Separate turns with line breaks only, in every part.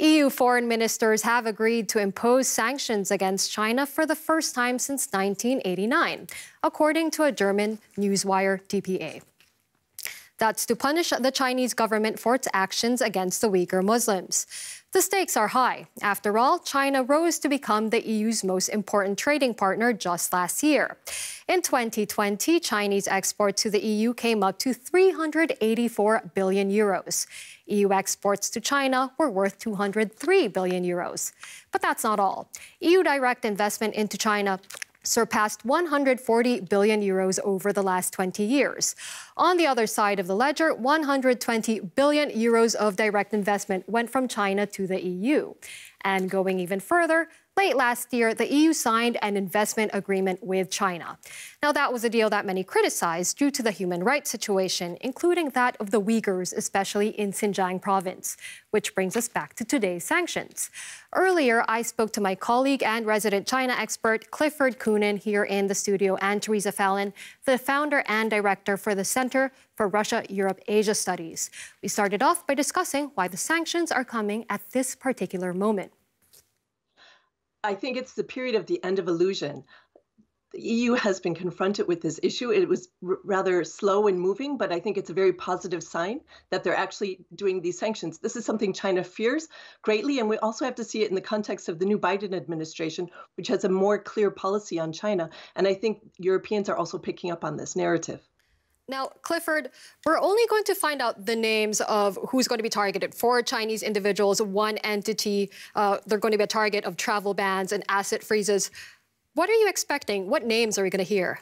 EU foreign ministers have agreed to impose sanctions against China for the first time since 1989, according to a German newswire dpa. That's to punish the Chinese government for its actions against the Uyghur Muslims. The stakes are high. After all, China rose to become the EU's most important trading partner just last year. In 2020, Chinese exports to the EU came up to 384 billion euros. EU exports to China were worth 203 billion euros. But that's not all. EU direct investment into China surpassed 140 billion euros over the last 20 years. On the other side of the ledger, 120 billion euros of direct investment went from China to the EU. And going even further, late last year, the EU signed an investment agreement with China. Now, that was a deal that many criticized due to the human rights situation, including that of the Uighurs, especially in Xinjiang province, which brings us back to today's sanctions. Earlier, I spoke to my colleague and resident China expert, Clifford Coonan, here in the studio, and Teresa Fallon, the founder and director for the Center for Russia-Europe-Asia Studies. We started off by discussing why the sanctions are coming at this particular moment.
I think it's the period of the end of illusion. The EU has been confronted with this issue. It was rather slow in moving, but I think it's a very positive sign that they're actually doing these sanctions. This is something China fears greatly, and we also have to see it in the context of the new Biden administration, which has a more clear policy on China. And I think Europeans are also picking up on this narrative.
Now, Clifford, we're only going to find out the names of who's going to be targeted. 4 Chinese individuals, 1 entity. They're going to be a target of travel bans and asset freezes. What are you expecting? What names are we going to hear?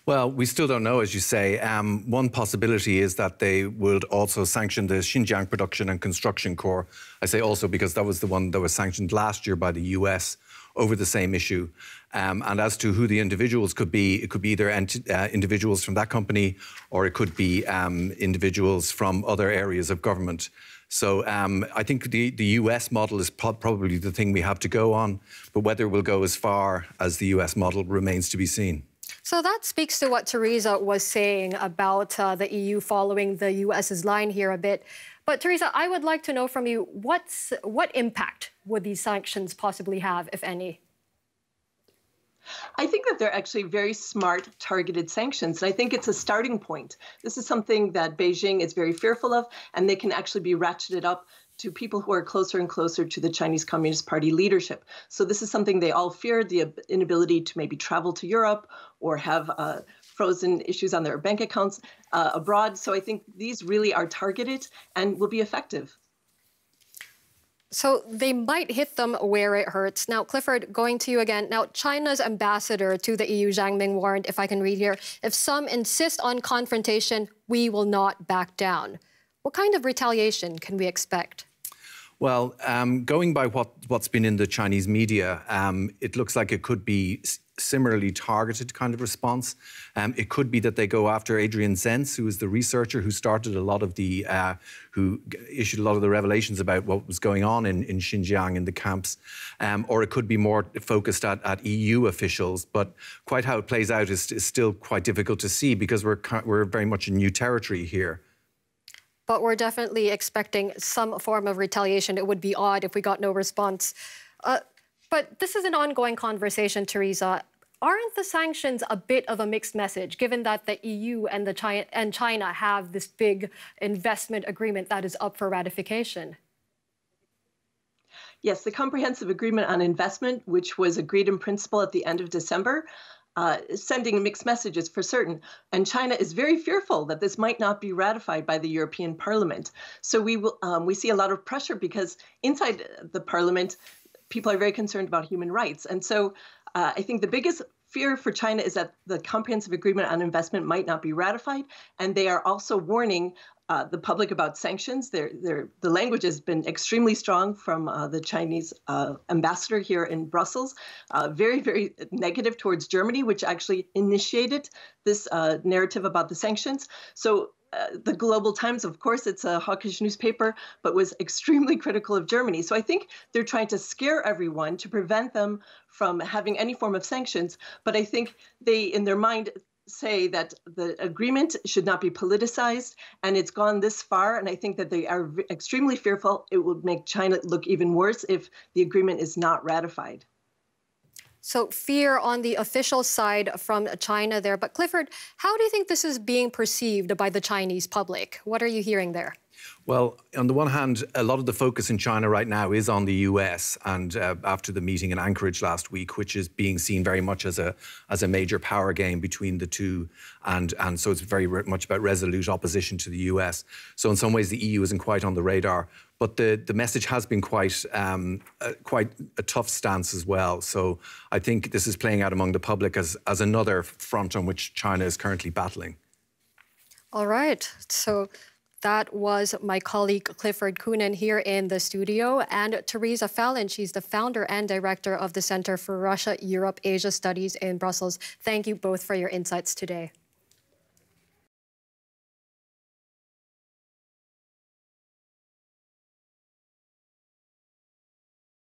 Well, we still don't know, as you say. One possibility is that they would also sanction the Xinjiang Production and Construction Corps. I say also because that was the one that was sanctioned last year by the US over the same issue. And as to who the individuals could be, it could be either individuals from that company or it could be individuals from other areas of government. So I think the US model is probably the thing we have to go on, but whether we'll go as far as the US model remains to be seen.
So that speaks to what Teresa was saying about the EU following the US's line here a bit. But Teresa, I would like to know from you, what impact would these sanctions possibly have, if any?
I think that they're actually very smart, targeted sanctions. And I think it's a starting point. This is something that Beijing is very fearful of, and they can actually be ratcheted up to people who are closer and closer to the Chinese Communist Party leadership. So this is something they all fear, the inability to maybe travel to Europe or have frozen issues on their bank accounts abroad. So I think these really are targeted and will be effective.
So they might hit them where it hurts. Now, Clifford, going to you again. Now, China's ambassador to the EU, Zhang Ming, warned, if I can read here, if some insist on confrontation, we will not back down. What kind of retaliation can we expect? Well,
going by what's been in the Chinese media, it looks like it could be similarly targeted kind of response. It could be that they go after Adrian Zenz, who is the researcher who started a lot of the, who issued a lot of the revelations about what was going on in Xinjiang in the camps. Or it could be more focused at EU officials. But quite how it plays out is still quite difficult to see because we're very much in new territory here.
But we're definitely expecting some form of retaliation. It would be odd if we got no response. But this is an ongoing conversation, Teresa. Aren't the sanctions a bit of a mixed message, given that the EU and China have this big investment agreement that is up for ratification?
Yes, the Comprehensive Agreement on Investment, which was agreed in principle at the end of December, sending mixed messages for certain. And China is very fearful that this might not be ratified by the European Parliament. So we see a lot of pressure because inside the Parliament, people are very concerned about human rights. And so I think the biggest fear for China is that the Comprehensive Agreement on Investment might not be ratified. And they are also warning the public about sanctions. The language has been extremely strong from the Chinese ambassador here in Brussels, very, very negative towards Germany, which actually initiated this narrative about the sanctions. So the Global Times, of course, it's a hawkish newspaper, but was extremely critical of Germany. So I think they're trying to scare everyone to prevent them from having any form of sanctions. But I think they, in their mind, say that the agreement should not be politicized, and it's gone this far, and I think that they are extremely fearful it would make China look even worse if the agreement is not ratified.
So fear on the official side from China there. But Clifford, how do you think this is being perceived by the Chinese public? What are you hearing there?
Well, on the one hand, a lot of the focus in China right now is on the US, and after the meeting in Anchorage last week, which is being seen very much as a major power game between the two, and so it's very much about resolute opposition to the US. So in some ways, the EU isn't quite on the radar, but the message has been quite a tough stance as well. So I think this is playing out among the public as another front on which China is currently battling.
All right. So that was my colleague Clifford Coonan here in the studio, and Teresa Fallon. She's the founder and director of the Center for Russia, Europe, Asia Studies in Brussels. Thank you both for your insights today.